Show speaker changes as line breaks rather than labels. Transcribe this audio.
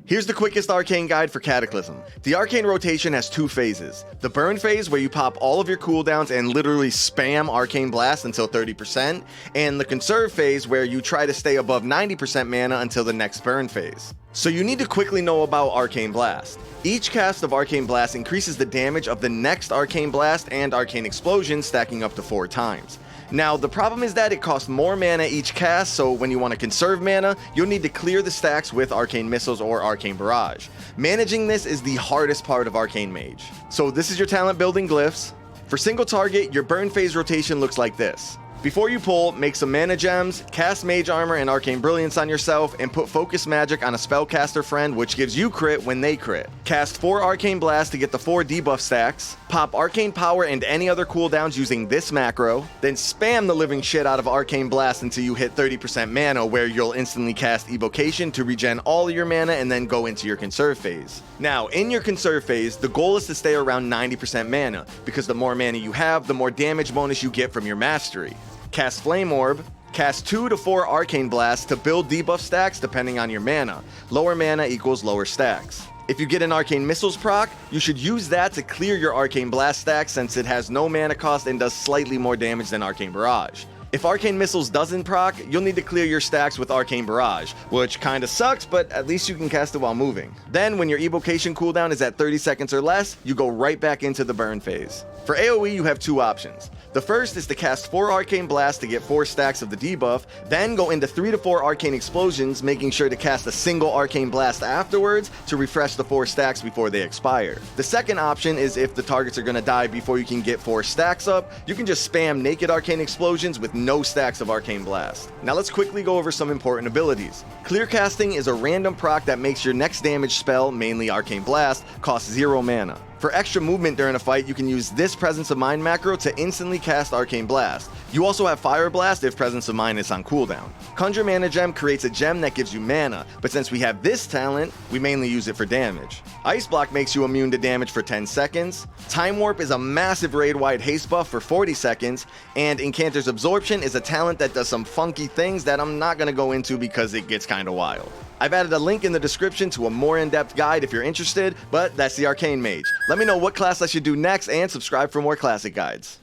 Here's the quickest arcane guide for Cataclysm. The arcane rotation has two phases. The burn phase, where you pop all of your cooldowns and literally spam arcane blast until 30%, and the conserve phase, where you try to stay above 90% mana until the next burn phase. So you need to quickly know about Arcane Blast. Each cast of Arcane Blast increases the damage of the next Arcane Blast and Arcane Explosion, stacking up to 4 times. Now, the problem is that it costs more mana each cast, so when you want to conserve mana, you'll need to clear the stacks with Arcane Missiles or Arcane Barrage. Managing this is the hardest part of Arcane Mage. So this is your talent building glyphs. For single target, your burn phase rotation looks like this. Before you pull, make some mana gems, cast Mage Armor and Arcane Brilliance on yourself, and put Focus Magic on a spellcaster friend, which gives you crit when they crit. Cast 4 Arcane Blast to get the 4 debuff stacks, pop Arcane Power and any other cooldowns using this macro, then spam the living shit out of Arcane Blast until you hit 30% mana, where you'll instantly cast Evocation to regen all of your mana and then go into your conserve phase. Now, in your conserve phase, the goal is to stay around 90% mana, because the more mana you have, the more damage bonus you get from your mastery. Cast Flame Orb, cast 2 to 4 Arcane Blasts to build debuff stacks depending on your mana. Lower mana equals lower stacks. If you get an Arcane Missiles proc, you should use that to clear your Arcane Blast stack, since it has no mana cost and does slightly more damage than Arcane Barrage. If Arcane Missiles doesn't proc, you'll need to clear your stacks with Arcane Barrage, which kinda sucks, but at least you can cast it while moving. Then, when your evocation cooldown is at 30 seconds or less, you go right back into the burn phase. For AoE, you have 2 options. The first is to cast 4 Arcane Blasts to get 4 stacks of the debuff, then go into 3 to 4 Arcane Explosions, making sure to cast a single Arcane Blast afterwards to refresh the 4 stacks before they expire. The second option is if the targets are gonna die before you can get 4 stacks up, you can just spam naked Arcane Explosions with no stacks of Arcane Blast. Now let's quickly go over some important abilities. Clear Casting is a random proc that makes your next damage spell, mainly Arcane Blast, cost 0 mana. For extra movement during a fight, you can use this Presence of Mind macro to instantly cast Arcane Blast. You also have Fire Blast if Presence of Mind is on cooldown. Conjure Mana Gem creates a gem that gives you mana, but since we have this talent, we mainly use it for damage. Ice Block makes you immune to damage for 10 seconds. Time Warp is a massive raid-wide haste buff for 40 seconds, and Incanter's Absorption is a talent that does some funky things that I'm not going to go into because it gets kinda wild. I've added a link in the description to a more in-depth guide if you're interested, but that's the Arcane Mage. Let me know what class I should do next and subscribe for more classic guides.